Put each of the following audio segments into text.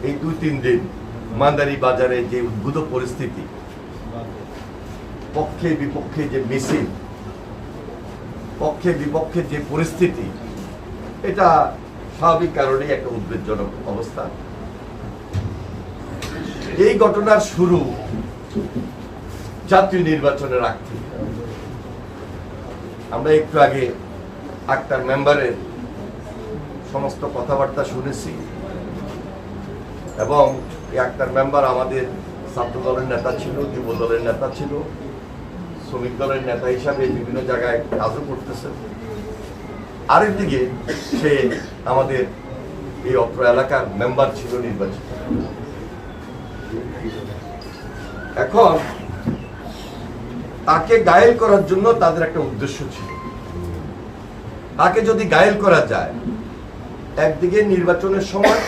এই 2-3 দিন মান্দারি বাজারে যে উদ্ভূত পরিস্থিতি, পক্ষে বিপক্ষে যে মিছিল, পক্ষে বিপক্ষে যে পরিস্থিতি, এটা স্বাভাবিক কারণেই একটা উদ্বেগজনক অবস্থা। এই ঘটনার শুরু জাতীয় নির্বাচনের আগ থেকে। আমরা একটু আগে আক্তার মেম্বারের সমস্ত কথাবার্তা শুনেছি এবং এই আক্তার মেম্বার আমাদের ছাত্র দলের নেতা ছিল, যুব দলের নেতা ছিল, শ্রমিক দলের নেতা হিসাবে বিভিন্ন জায়গায় কাজও করতেছেন। আরেকদিকে সে আমাদের এই অত্র এলাকার মেম্বার ছিল নির্বাচিত। এখন তাকে ঘায়েল করার জন্য তাদের একটা উদ্দেশ্য ছিল। তাকে যদি ঘায়েল করা যায়, একদিকে নির্বাচনের সময়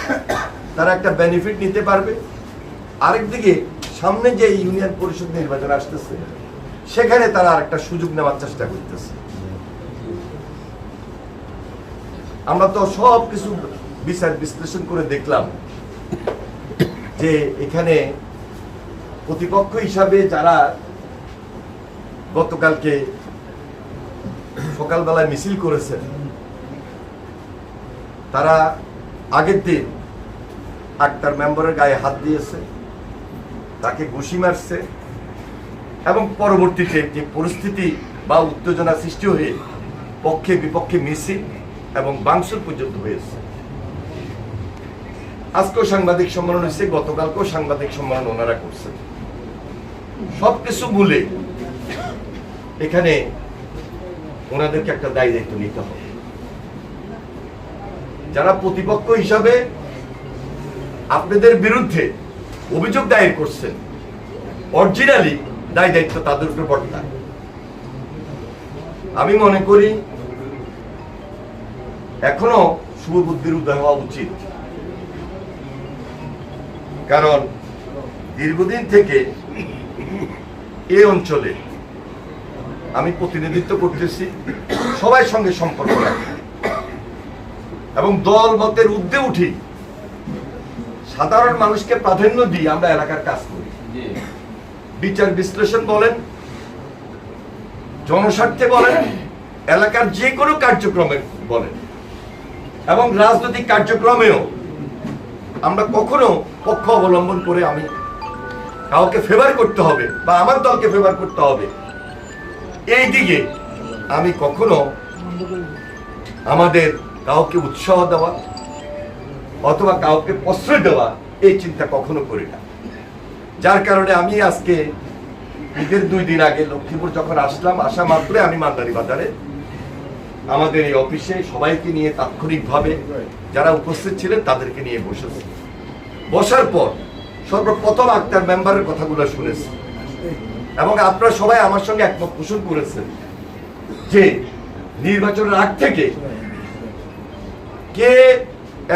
তারা একটা বেনিফিট নিতে পারবে, আরেকদিকে সামনে যে ইউনিয়ন পরিষদ নির্বাচন আসতেছে সেখানে তারা আরেকটা সুযোগ নেওয়ার চেষ্টা করতেছে। আমরা তো সব কিছু বিচার বিশ্লেষণ করে দেখলাম যে এখানে প্রতিপক্ষ হিসাবে যারা গতকালকে সকালবেলায় মিছিল করেছেন, তারা আগের দিন আক্তার মেম্বারের গায়ে হাত দিয়েছে, তাকে ঘুষি মারছে এবং পরবর্তীতে যে পরিস্থিতি বা উত্তেজনা সৃষ্টি হয়ে পক্ষে বিপক্ষে মিছিল এবং ভাঙচুর পর্যন্ত হয়েছে। আজকেও সাংবাদিক সম্মেলন হয়েছে, গতকালকেও সাংবাদিক সম্মেলন ওনারা করছেন। সবকিছু ভুলে এখানে ওনাদেরকে একটা দায়ী দায়িত্ব নিতে হবে। যারা প্রতিপক্ষ হিসাবে আপনাদের বিরুদ্ধে অভিযোগ দায়ের করছেন, অরিজিনালি দায়ী দায়িত্ব তাদের উপর বর্তায়। আমি মনে করি এখনো শুভবুদ্ধির উদয় হওয়া উচিত, কারণ দীর্ঘদিন থেকে এই অঞ্চলে আমি প্রতিনিধিত্ব করতেছি, সবার সঙ্গে সম্পর্ক রাখি এবং দল মতের ঊর্ধ্বে উঠি, সাধারণ মানুষকে প্রাধান্য দিয়ে আমরা এলাকার কাজ করি। বিচার বিশ্লেষণ বলেন, জনস্বার্থে বলেন, এলাকার যে কোনো কার্যক্রমে বলেন এবং রাজনৈতিক কার্যক্রমেও আমরা কখনো পক্ষ অবলম্বন করে আমি কাউকে ফেভার করতে হবে বা আমার দলকে ফেভার করতে হবে এই দিকে আমি কখনো আমাদের কাউকে উৎসাহ দেওয়া অথবা কাউকে প্রশ্রয় দেওয়া এই চিন্তা কখনো করি না। যার কারণে আমি আজকে ঈদের 2 দিন আগে লক্ষ্মীপুর যখন আসলাম, আসা মাত্রই আমি মান্দারি বাজারে আমাদের এই অফিসে সবাইকে নিয়ে তাৎক্ষণিকভাবে যারা উপস্থিত ছিলেন তাদেরকে নিয়ে বসেছি। বসার পর সর্বপ্রথম আক্তার মেম্বারের কথাগুলো শুনেছি এবং আপনারা সবাই আমার সঙ্গে একমত পোষণ করেছেন যে নির্বাচনের আগ থেকে কে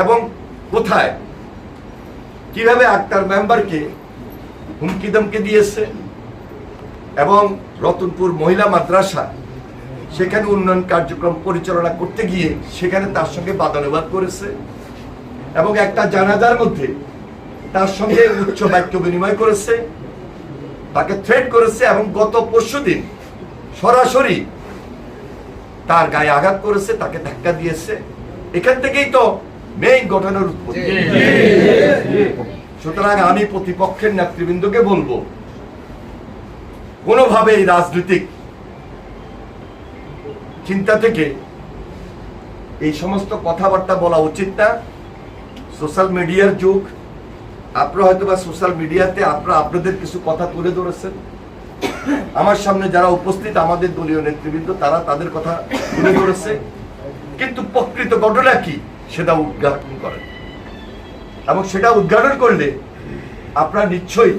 এবং কোথায় কিভাবে আক্তার মেম্বারকে হুমকি ধমকি দিয়েছে এবং রতনপুর মহিলা মাদ্রাসা সেখানে উন্নয়ন কার্যক্রম পরিচালনা করতে গিয়ে সেখানে তার সঙ্গে বাদানুবাদ করেছে এবং একটা জানাজার মধ্যে তার সঙ্গে উচ্চ বাক্য বিনিময় করেছে, তাকে থ্রেট করেছে এবং গত পরশুদিন সরাসরি তার গায়ে আঘাত করেছে, তাকে ধাক্কা দিয়েছে। এখান থেকেই তো মেইন ঘটনার উৎপত্তি। সুতরাং আমি প্রতিপক্ষের নেতৃবৃন্দকে বলবো, কোনোভাবে এই রাজনৈতিক চিন্তা থেকে এই সমস্ত কথাবার্তা বলা উচিত না। সোশ্যাল মিডিয়ার যুগ, আপনারা হয়তো বা সোশ্যাল মিডিয়াতে আপনারা আপনাদের কিছু কথা তুলে ধরেছেন, আমার সামনে যারা উপস্থিত আমাদের দলীয় নেতৃবৃন্দ তারা তাদের কথা তুলে ধরেছে, কিন্তু প্রকৃত ঘটনা কি সেটা উদ্ঘাটন করেন এবং সেটা উদ্ঘাটন করলে আপনারা নিশ্চয়ই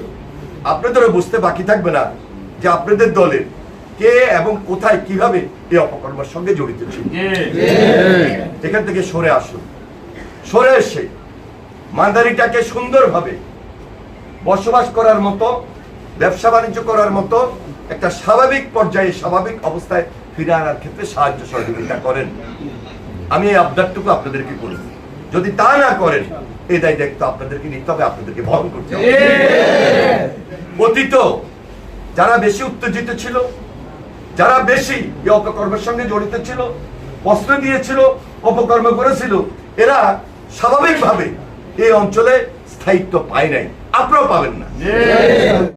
আপনাদেরও বুঝতে বাকি থাকবে না যে আপনাদের দলের কে এবং কোথায় কিভাবে এই অপকর্মের সঙ্গে জড়িত ছিল। এখান থেকে সরে আসুন, সরে এসে মান্দারিটাকে সুন্দরভাবে বসবাস করার মতো, ব্যবসা বাণিজ্য করার মতো একটা স্বাভাবিক পর্যায়ে স্বাভাবিক অবস্থায় ফিরে আনার ক্ষেত্রে সাহায্য সহযোগিতা করেন। আমি এই আবদারটুকু আপনাদেরকে করি। যদি তা না করেন এই দায় দায়িত্ব আপনাদেরকে নিতে হবে, আপনাদেরকে বহন করতে হবে। অতীত যারা বেশি উত্তেজিত ছিল, যারা বেশি এই অপকর্মের সঙ্গে জড়িত ছিল, অস্ত্র দিয়েছিল, অপকর্ম করেছিল, এরা স্বাভাবিকভাবে এই অঞ্চলে স্থায়িত্ব পায় নাই, আপনারাও পাবেন না।